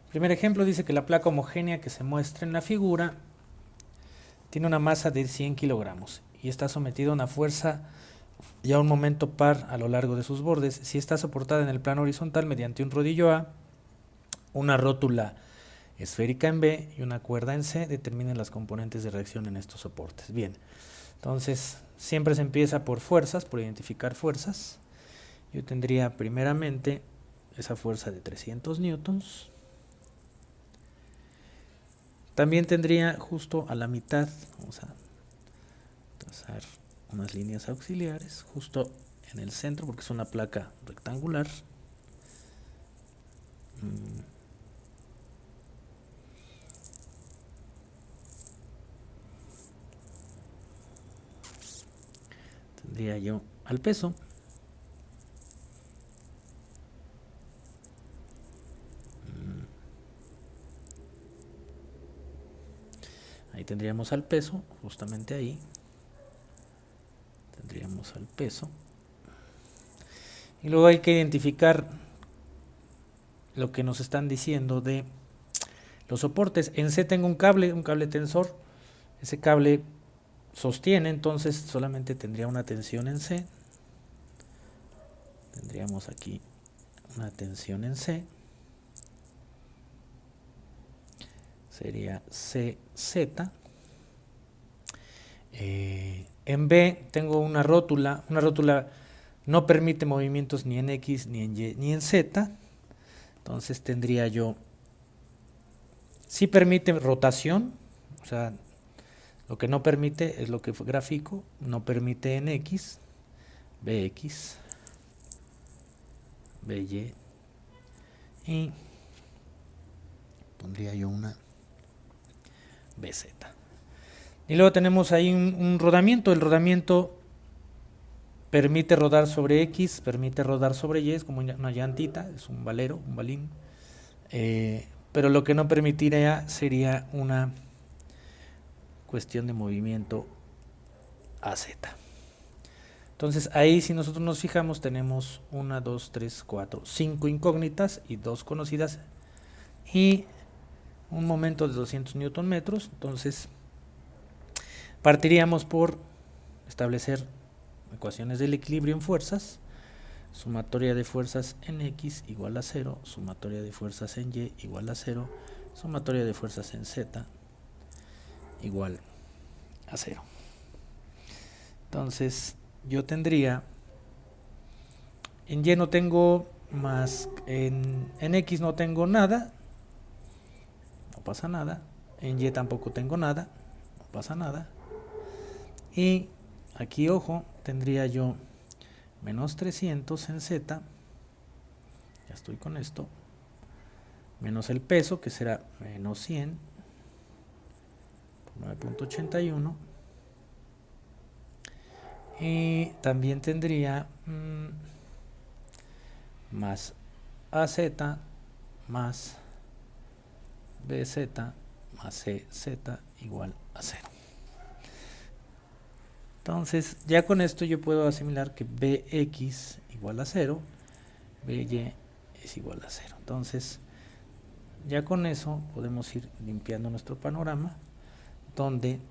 Primer ejemplo dice que la placa homogénea que se muestra en la figura tiene una masa de 100 kilogramos y está sometida a una fuerza y a un momento par a lo largo de sus bordes. Si está soportada en el plano horizontal mediante un rodillo A, una rótula esférica en B y una cuerda en C, determinen las componentes de reacción en estos soportes. Bien, entonces siempre se empieza por fuerzas, por identificar fuerzas. Yo tendría primeramente esa fuerza de 300 newtons. También tendría justo a la mitad, vamos a trazar unas líneas auxiliares, justo en el centro, porque es una placa rectangular. Tendría yo al peso. Ahí tendríamos al peso, justamente ahí. Tendríamos al peso. Y luego hay que identificar lo que nos están diciendo de los soportes. En C tengo un cable tensor. Ese cable sostiene, entonces solamente tendría una tensión en C. Tendríamos aquí una tensión en C. Sería CZ. En B tengo una rótula. Una rótula no permite movimientos ni en X, ni en Y, ni en Z. Entonces tendría yo, sí permite rotación, o sea, lo que no permite es lo que grafico, no permite en X, BX, BY, y pondría yo una BZ. Y luego tenemos ahí un rodamiento. El rodamiento permite rodar sobre X, permite rodar sobre Y, es como una llantita, es un valero, un balín. Pero lo que no permitiría sería una cuestión de movimiento AZ. Entonces ahí, si nosotros nos fijamos, tenemos 1, 2, 3, 4, 5 incógnitas y 2 conocidas y un momento de 200 newton metros. Entonces partiríamos por establecer ecuaciones del equilibrio en fuerzas. Sumatoria de fuerzas en X igual a 0, sumatoria de fuerzas en Y igual a 0, sumatoria de fuerzas en Z igual a 0. Entonces yo tendría, en Y no tengo más, en X no tengo nada, no pasa nada, en Y tampoco tengo nada, no pasa nada, y aquí ojo, tendría yo menos 300 en Z, ya estoy con esto, menos el peso que será menos 100 por 9.81, y también tendría más AZ más BZ más CZ igual a 0. Entonces ya con esto yo puedo asimilar que BX igual a 0, BY es igual a 0. Entonces ya con eso podemos ir limpiando nuestro panorama, donde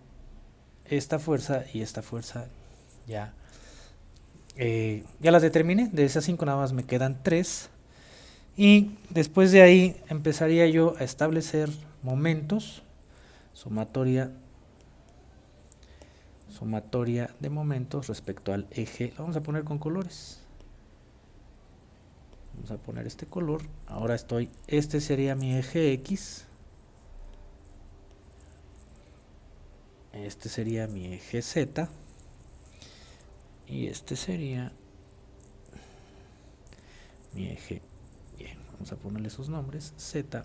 esta fuerza y esta fuerza ya las determiné. De esas 5 nada más me quedan 3. Y después de ahí empezaría yo a establecer momentos, sumatoria de momentos respecto al eje. Lo vamos a poner con colores. Vamos a poner este color. Ahora este sería mi eje X. Este sería mi eje Z. Y este sería mi eje Y. Vamos a ponerle esos nombres. Z,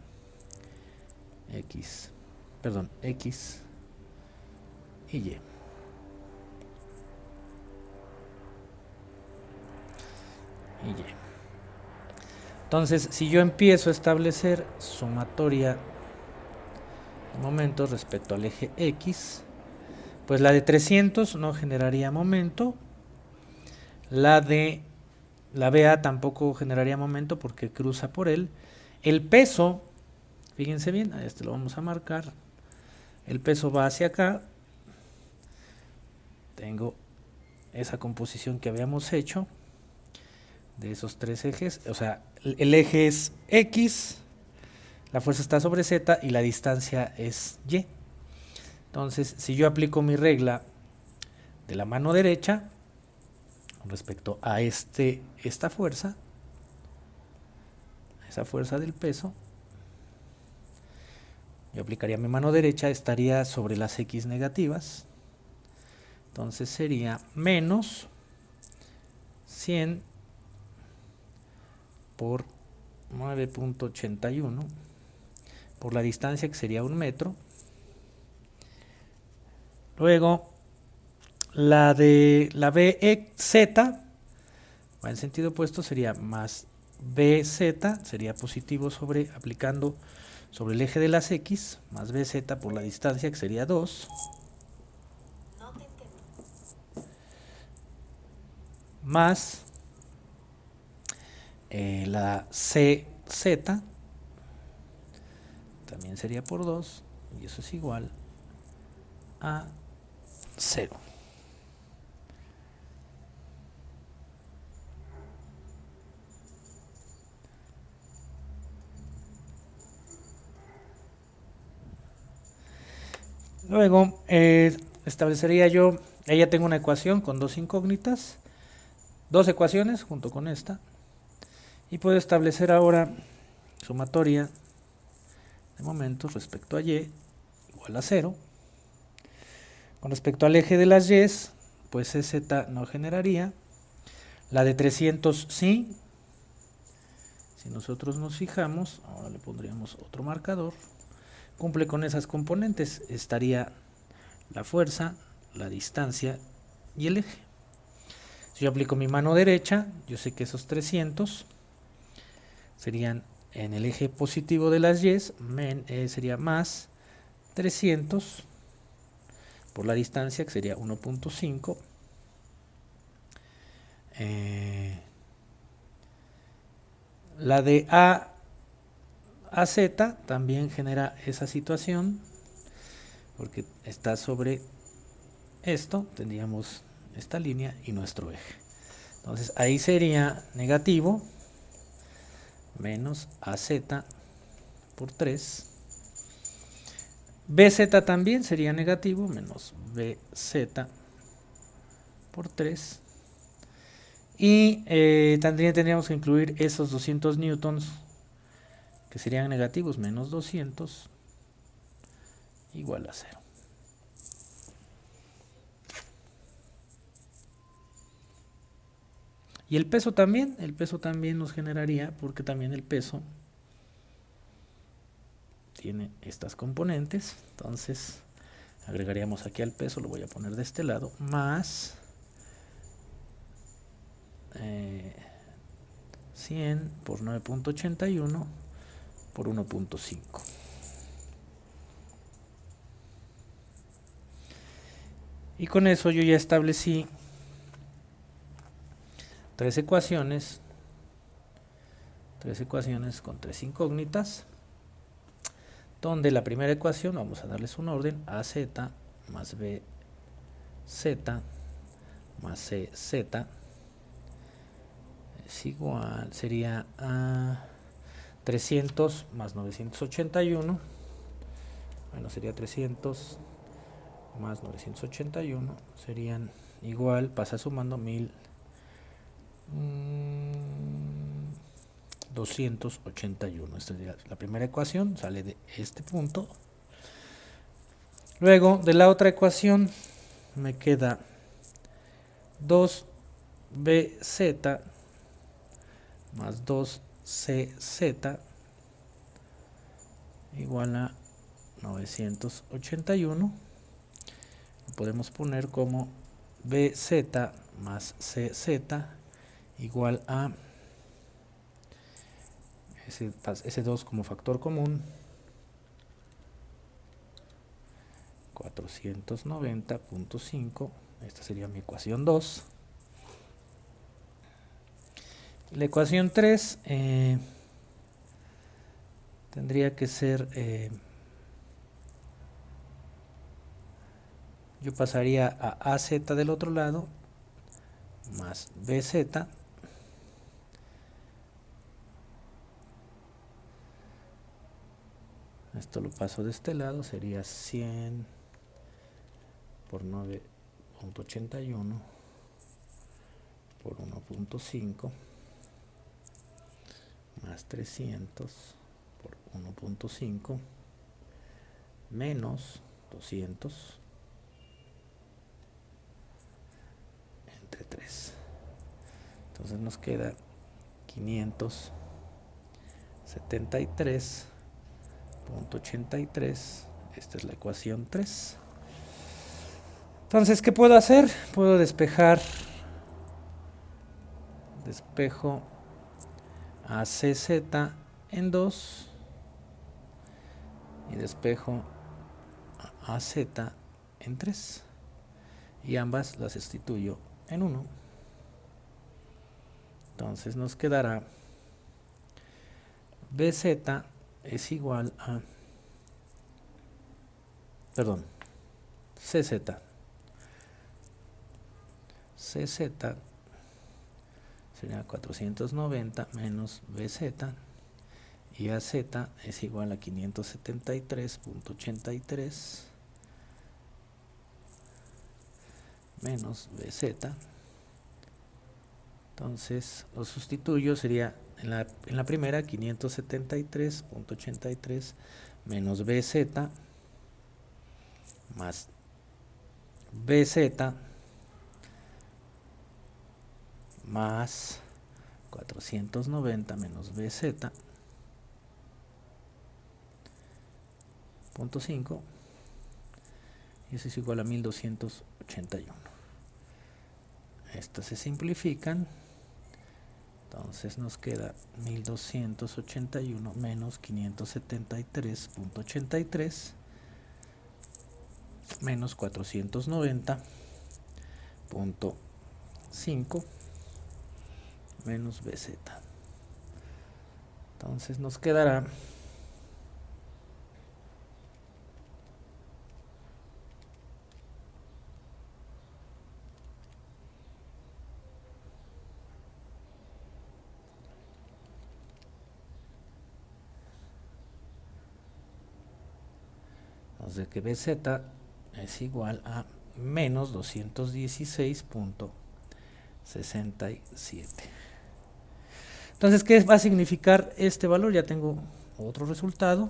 X, perdón, X y Y. Y Y. Entonces, si yo empiezo a establecer sumatoria de momentos respecto al eje X, pues la de 300 no generaría momento, la BA tampoco generaría momento porque cruza por él. El peso Fíjense bien, a este lo vamos a marcar. El peso va hacia acá. Tengo esa composición que habíamos hecho de esos tres ejes. O sea, el eje es X, la fuerza está sobre Z y la distancia es Y. Entonces, si yo aplico mi regla de la mano derecha respecto a esta fuerza, esa fuerza del peso, yo aplicaría mi mano derecha, estaría sobre las X negativas. Entonces sería menos 100 por 9.81 por la distancia, que sería 1 metro. Luego la de la BZ va en sentido opuesto, sería más BZ, sería positivo aplicando sobre el eje de las X, más BZ por la distancia, que sería 2. Más la CZ, también sería por 2, y eso es igual a 0. Luego establecería yo, ya tengo una ecuación con dos incógnitas, dos ecuaciones junto con esta, y puedo establecer ahora sumatoria de momentos respecto a Y igual a 0. Con respecto al eje de las Y, pues Z no generaría. La de 300 sí. Si nosotros nos fijamos, ahora le pondríamos otro marcador, cumple con esas componentes. Estaría la fuerza, la distancia y el eje. Si yo aplico mi mano derecha, yo sé que esos 300 serían en el eje positivo de las Y, sería más 300 por la distancia, que sería 1.5. La de A a Z también genera esa situación, porque está sobre esto, tendríamos esta línea y nuestro eje. Entonces ahí sería negativo menos AZ por 3. BZ también sería negativo menos BZ por 3. Y también tendríamos que incluir esos 200 newtons, que serían negativos, menos 200 igual a 0. Y el peso también nos generaría, porque también el peso tiene estas componentes. Entonces agregaríamos aquí al peso, lo voy a poner de este lado, más 100 por 9.81 por 1.5. Y con eso yo ya establecí tres ecuaciones con tres incógnitas, donde la primera ecuación, vamos a darles un orden, AZ más BZ más CZ es igual, sería a 300 más 981, bueno, sería 300 más 981, serían igual, pasa sumando 1281. Esta sería la primera ecuación, sale de este punto. Luego de la otra ecuación me queda 2BZ más 2CZ igual a 981. Lo podemos poner como BZ más CZ igual a ese 2 como factor común, 490.5. Esta sería mi ecuación 2. La ecuación 3 tendría que ser, yo pasaría a AZ del otro lado, más BZ, esto lo paso de este lado, sería 100 por 9.81 por 1.5 más 300 por 1.5 menos 200 entre 3. Entonces nos queda 573.83. Esta es la ecuación 3. Entonces, ¿qué puedo hacer? Puedo despejo a CZ en 2 y despejo a AZ en 3 y ambas las sustituyo en 1. Entonces nos quedará BZ es igual a, perdón, CZ sería 490 menos BZ y AZ es igual a 573.83 menos BZ. Entonces lo sustituyo, sería en la primera 573.83 menos BZ más BZ más 490 menos BZ punto 5, y eso es igual a 1281. Estas se simplifican, entonces nos queda 1281 menos 573.83 menos 490.5 menos BZ. Entonces nos quedará de que BZ es igual a menos 216.67. Entonces, ¿qué va a significar este valor? Ya tengo otro resultado.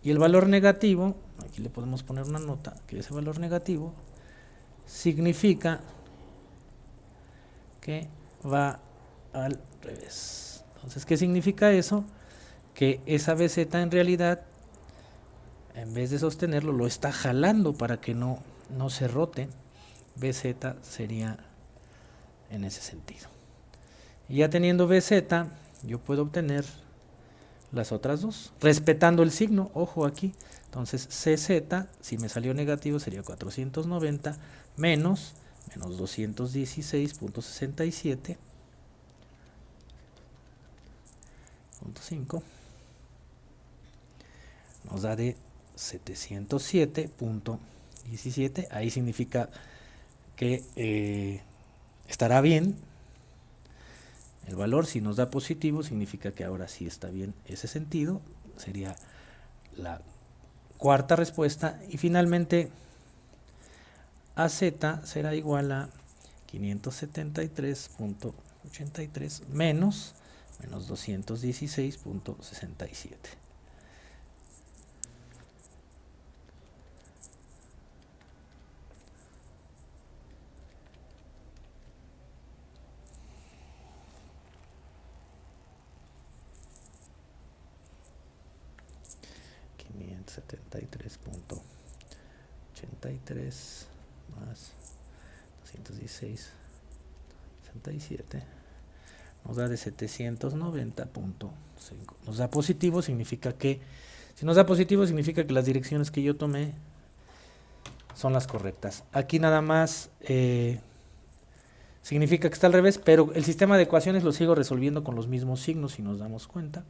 Y el valor negativo, aquí le podemos poner una nota, que ese valor negativo significa que va al revés. Entonces, ¿qué significa eso? Que esa BZ en realidad, en vez de sostenerlo, lo está jalando para que no se rote. BZ sería en ese sentido. Y ya teniendo BZ, yo puedo obtener las otras dos, respetando el signo, ojo aquí. Entonces CZ, si me salió negativo, sería 490 menos 216.67 .5 nos da de 707.17. Ahí significa que estará bien el valor. Si nos da positivo, significa que ahora sí está bien ese sentido. Sería la cuarta respuesta. Y finalmente AZ será igual a 573.83 menos 216.67. .83 más 216.67 nos da de 790.5. Nos da positivo, significa que, si nos da positivo, significa que las direcciones que yo tomé son las correctas. Aquí nada más significa que está al revés, pero el sistema de ecuaciones lo sigo resolviendo con los mismos signos, si nos damos cuenta.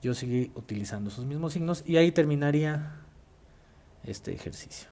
Yo seguí utilizando esos mismos signos y ahí terminaría este ejercicio.